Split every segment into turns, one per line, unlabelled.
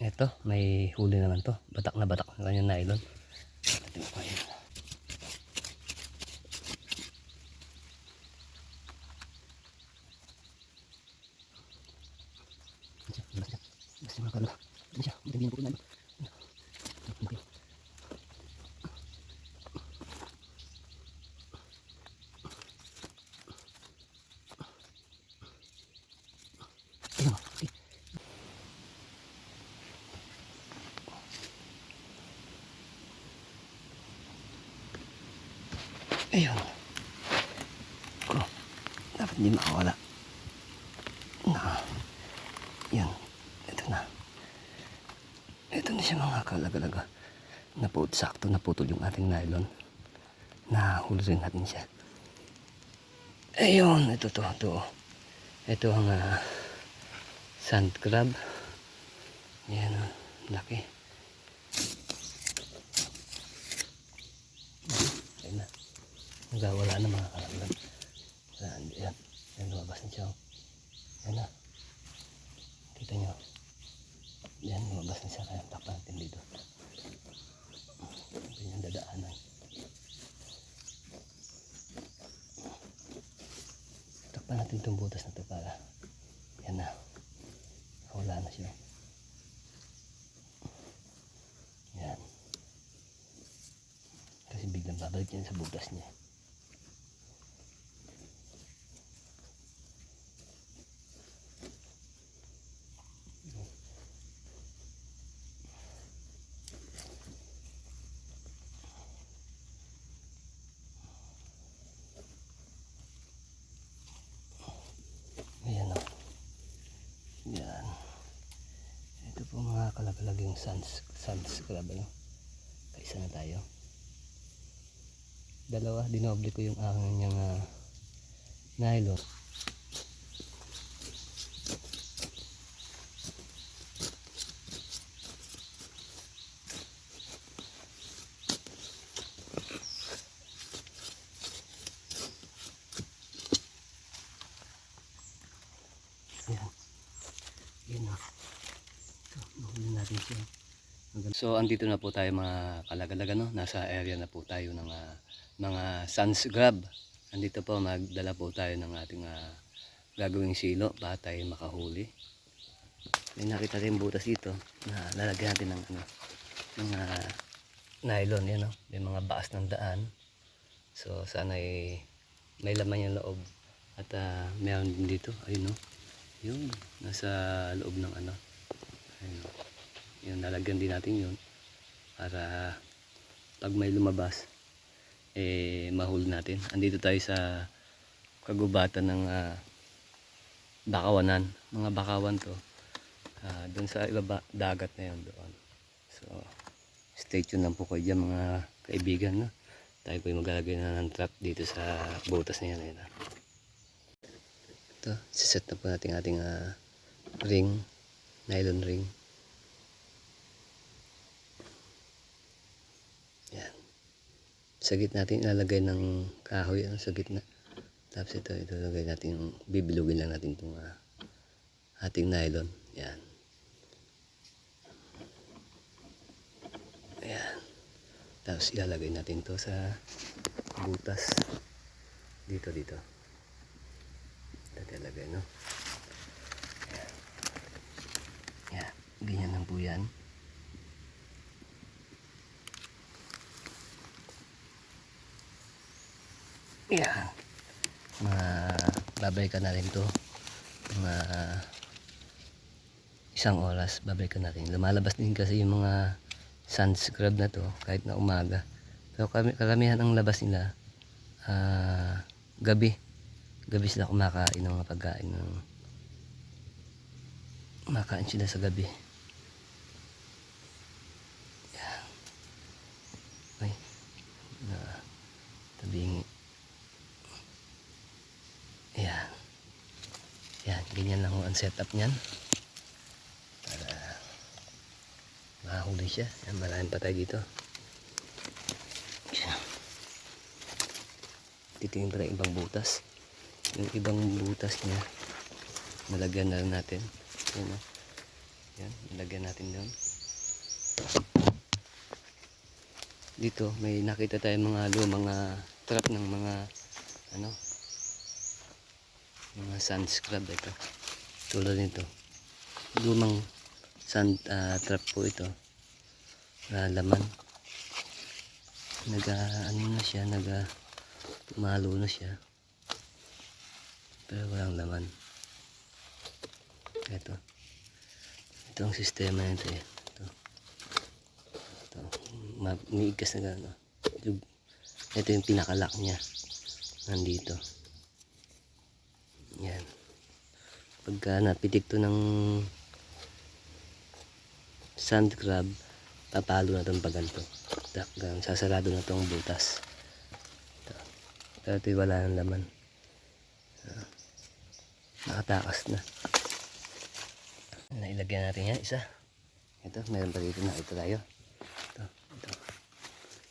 Ito, may huli naman to. Batak na batak ng kanyang nylon. Ito pa yun. Basta makalo. Hindi siya. Hindi po nylon. Ayun, okay. Ayun. Oh, dapat hindi makawala. Yan. Ito na. Ito na siya mga kalagalaga. Sakto naputol yung ating nylon. Nahuli rin natin siya. Ayun. Ito. Ito ang sand crab. Yan. Laki. Ayun na. Nagawala na mga kalagalaga. Yan. Yan. Lumabas na siya. Yan na. Kita nyo. Yan. Lumabas na siya. Kaya takpan natin dito. Ito yung dadaanan. Takpan natin itong butas na ito para yan na. Wala na siya. Yan. Kasi biglang babalik yan sa butas niya. Ayan o. Yan. Ito po mga kalagalagang sands crab. Ano? Kaisa na tayo. Dalawa. Dinoble ko yung aking nylon. Ayan. Ayan o. Ito. Nahuli natin siya. So andito na po tayo mga kalagalaga, no? Nasa area na po tayo ng mga sands crab. Andito po magdala po tayo ng ating gagawing silo para tayo makahuli. May nakita tayong butas dito na lalagyan natin ng nylon. Yan, no? May mga baas ng daan. So sana may laman yung loob. At meron din dito. Ayun, no? Yun. Nasa loob ng ayun, no? Yun, lalagyan din natin yun para pag may lumabas mahuli natin. Andito tayo sa kagubatan ng Bakawanan. Mga bakawan to doon sa ibaba dagat na yun doon. So stay tuned lang po kayo dyan mga kaibigan, no? Tayo po yung maglalagay na ng trap dito sa butas na yan. Ito, siset na po natin ating ring, nylon ring. Yan. Sa gitna natin ilalagay ng kahoy sa gitna. Tapos ito ilalagay natin, bibilugin lang natin itong ating nylon. Yan. Ayan. Tapos ilalagay natin to sa butas. Dito. Ito ilalagay, no? Ayan. Ayan. Ganyan lang po yan. Yan. Babalikan natin to mga isang oras. Babalikan natin. Lumalabas din kasi yung mga sands crab na to kahit na umaga. Pero karamihan ang labas nila gabi sila kumakain ng mga pagkain kumakain sila sa gabi. Yan. Ay, tabingi. Ayan. Yan, ganyan lang ang setup niyan para mahuli siya. Yan, maraming patay dito. Titingin pa ng ibang butas. Yung ibang butas niya nalagyan na lang natin. Ayan, Yan, ilagyan natin doon. Dito may nakita tayong mga lumang trap ng mga ano, mga sand scrub ito. Tulad nito. Lumang sand trap po ito. Laman. Ano na siya, tumalo na siya. Pero walang laman. Ito. Ito ang sistema nito eh. Ito. Umiigas na gano'n. Ito yung pinakalock niya. Nandito. Yan. Pagka napitik to ng sand crab, papalo na itong paganto. Sasarado na itong butas. Ito wala ng laman. Nakatakas na. Nailagyan natin yan isa. Ito, meron pa dito nakita tayo. Ito.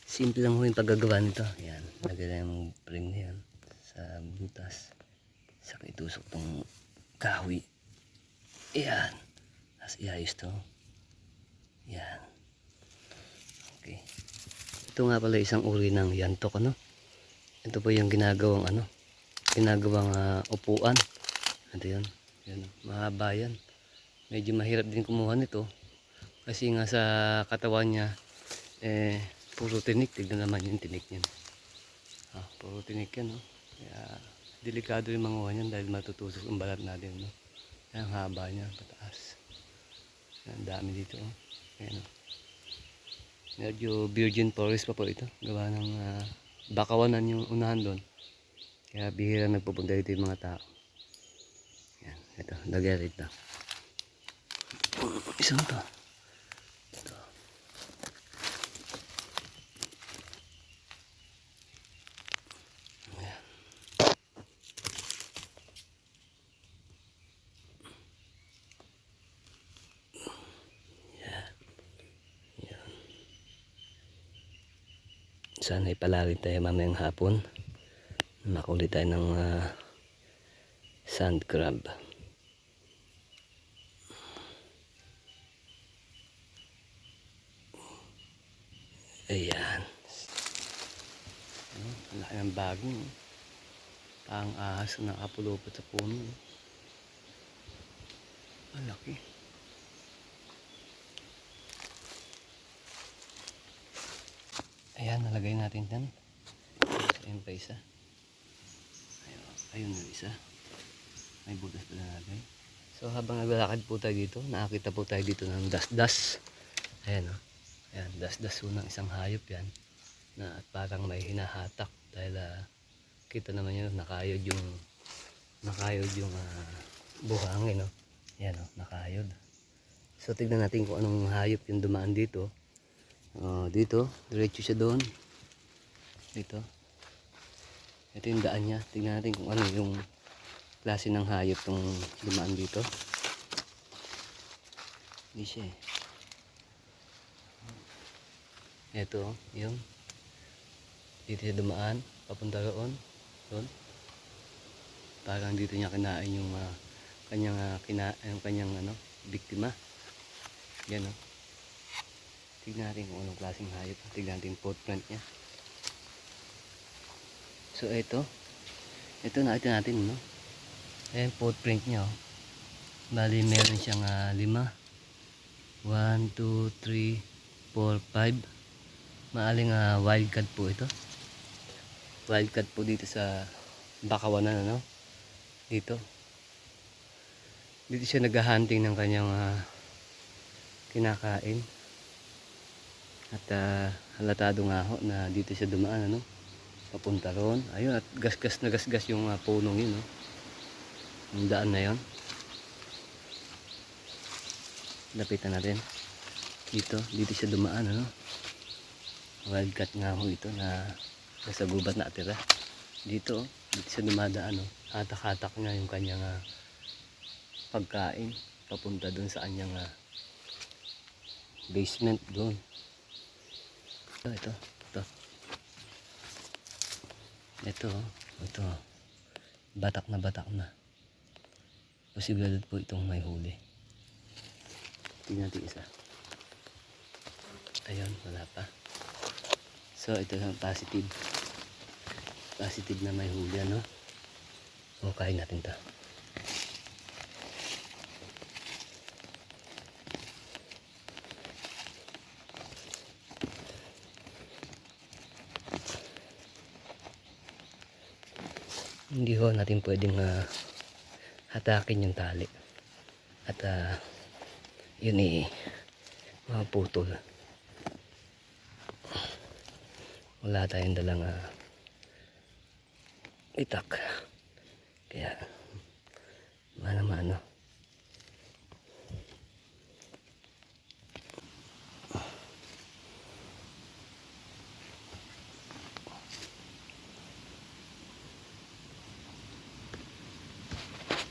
Simple lang ho yung paggagawa nito. Yan, lagyan yung ring na yan sa butas. Saka itusok tong kahoy. Yan. Tapos iayos to. Yan. Okay. Ito nga pala isang uri ng yantok, ano? Ito po yung ginagawang upuan. Ito yun. Yan, mahaba yan. Medyo mahirap din kumuha nito. Kasi nga sa katawan niya, puro tinik. Tignan naman yung tinik niya. Puro tinik yan, no? Kaya, delikado yung manguha niyan dahil matutusok ang balat natin, no? Kaya ang haba niya, pataas. Ang dami dito, oh. Ayan, oh. Medyo virgin forest pa po ito. Gawa ng bakawanan yung unahan doon. Kaya bihira nagpupunta dito yung mga tao. Yan, ito, lagyan ito. Isang to. Ito. Ayan. Yan. Yan. Sana ipalagi tayo mamayang hapon. Makuli tayo ng sand crab. Ayan. Laki ng bagong. Pang ahas na nakapulupot sa puno. Malaki. Ayan, nalagay natin yan. Ayan pa isa. Ayun na isa. May butas pala nalagay. So habang naglalakad po tayo dito, nakakita po tayo dito ng dasdas. Ayan, oh. Ayan, dasdas po ng isang hayop yan. Na parang may hinahatak. Dahil kita naman yun, nakayod yung buhangin, no? Ayan, oh, nakayod. So tignan natin kung anong hayop yung dumaan dito. Dito, diretso siya doon. Dito. Ito yung daan niya. Tignan natin kung ano yung klase ng hayop tong dumaan dito. Hindi siya eh. Ito, yung dito siya dumaan, papunta roon. Doon. Parang dito niya kinain yung kanyang biktima. Yan, oh. Tignan natin kung anong klaseng hayop. Tignan natin yung footprint niya. So ito nakita natin, no? Ayan footprint niya, oh. Bali meron siyang 5. 1, 2, 3, 4, 5. Maaling wildcat po ito. Wildcat po dito sa bakawanan, ano? Dito siya naghahunting ng kanyang kinakain. At halatado nga ho na dito siya dumaan, ano? Papunta roon. Ayun, at gasgas na gasgas yung punong yun, no? Yung daan na yun. Lapitan natin. Dito siya dumaan, ano? Wildcat nga ho ito na nasa gubat na atira. Dito siya dumadaan, no? Hatak-hatak niya yung kanyang pagkain papunta doon sa kanyang basement doon. Ito. Batak na. Posibilidad po itong may huli. Tingnan natin isa. Ayun, wala pa. So ito yung positive. Positive na may huli, ano? So kain natin to. Hindi ho natin pwedeng hatakin yung tali at yun maputol. Wala tayong dalang itak, kaya mano-mano.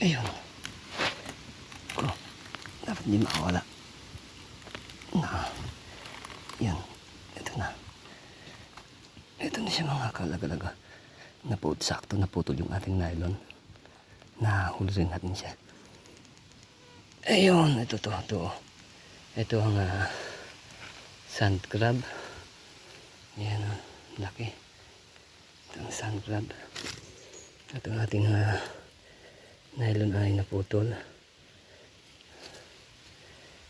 Ayun. Oh, dapat hindi makawala. Yan. Ito na. Ito na siya mga kalagalaga. Sakto naputol yung ating nylon. Nahuli rin natin siya. Ayun. Ito. Ito ang sand crab. Yan. Laki. Ito ang sand crab. Ito ang ating nylon ay naputol.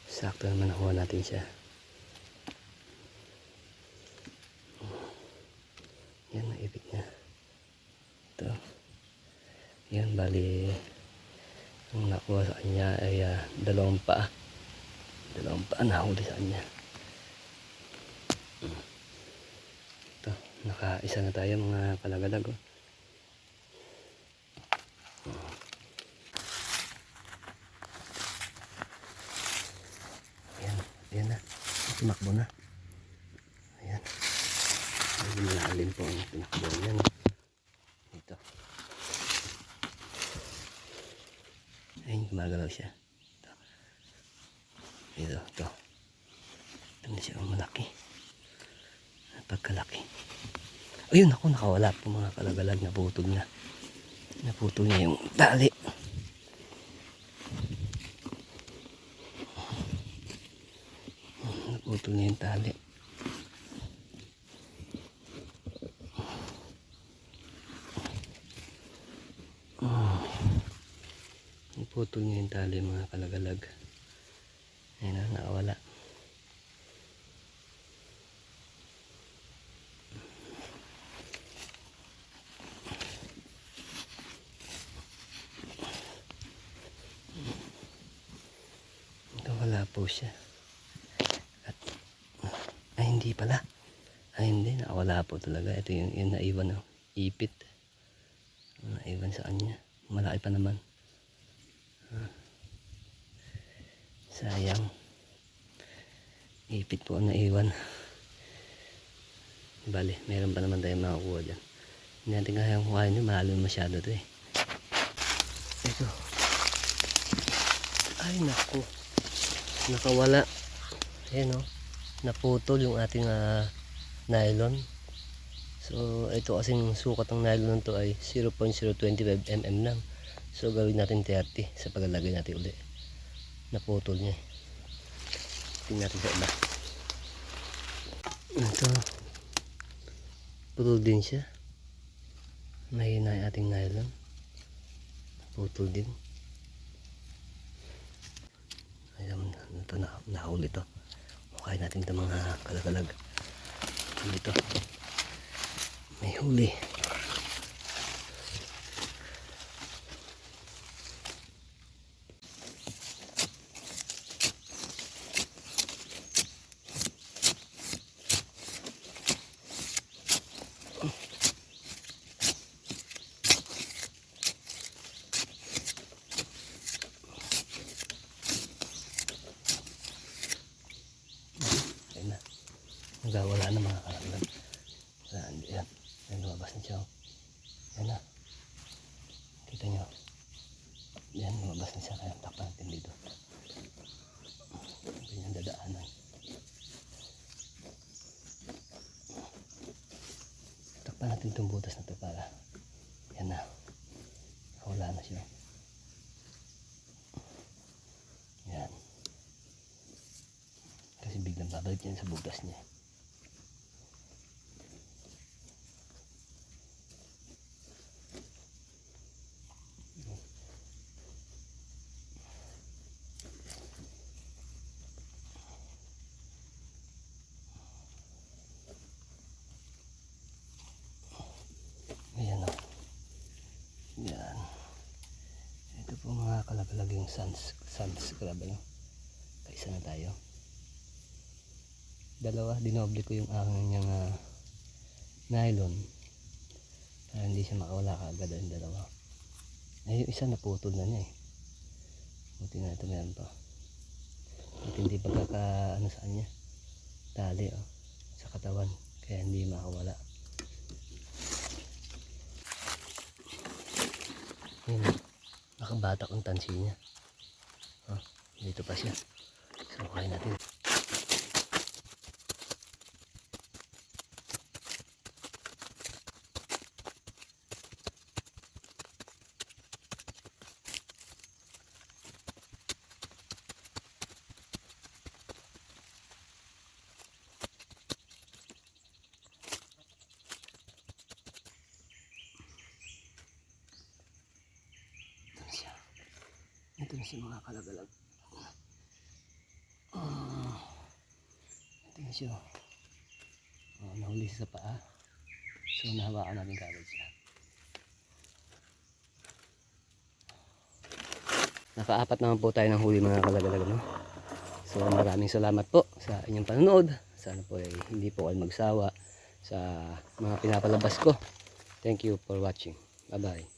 Sakto naman nakuha natin siya. Yan, naibig na. Ito. Yan, bali ang nakuha sa kanya ay dalawang paa nahuli sa kanya. Ito, nakaisa na tayo mga kalagalag. Ayan na, tumakbo na. Ayan, medyo malalim po ang tinakbo niya, no? Ito. Ayun, gumagalaw siya. Ito. Ito na siya, malaki. Pagkalaki. Ayun, ako nakawala po mga kalagalag. Naputol niya yung tali. Naputol niya yung tali. Naputol niya yung tali mga kalagalag. Ayun na, nakawala. Wala po siya. At hindi pala. Hindi, nakawala po talaga. Ito yung naiwan, ipit. Naiwan sa kanya. Malaki pa naman. Sayang. Ipit po ang naiwan. Bali, meron pa naman tayong makakuha dyan. Hindi natin kayang kuhain yun. Malalim masyado ito eh. Ito. Ay, naku. Nakawala. Ayan o. Naputol yung ating nylon. So ito kasing sukat ng nylon to ay 0.025 mm lang. So gawin natin 30 sa paglalagay natin uli. Naputol niya. Tingnan natin sa iba. Ito. Putol din siya. Mahina yung ating nylon. Putol din. Ayan, ito nahuli to. Mukhain natin ito mga kalagalag. Dito may huli. Nagawala na mga kalagalag. Yan. Yan, lumabas na siya. Yan na. Kita nyo. Yan, lumabas na siya. Kaya takpan natin dito. Ganyan dadaanan. Takpan natin itong butas na ito para. Yan na. Wala na siya. Yan. Kasi biglang babalik yan sa butas niya. Ayan o. Yan. Ito po mga kalagalag yung sand scrub. Ano? Kaisa na tayo. Dalawa, dinoble ko yung aking nylon para hindi siya makawala kaagad ang dalawa. Ay, yung isa naputol na niya eh. Buti na ito meron pa. At hindi pagkaka ano sa kanya tali sa katawan kaya hindi makawala. Yun, nakabatak ang tansi niya. Dito pa siya. So okay natin. Ito na siya mga kalagalag. Ito na siya. Nahuli siya sa paa. So nahawakan natin kagad siya. Nakaapat naman po tayo ng huli mga kalagalag. No? So maraming salamat po sa inyong panonood. Sana po ay hindi po kayo magsawa sa mga pinapalabas ko. Thank you for watching. Bye bye.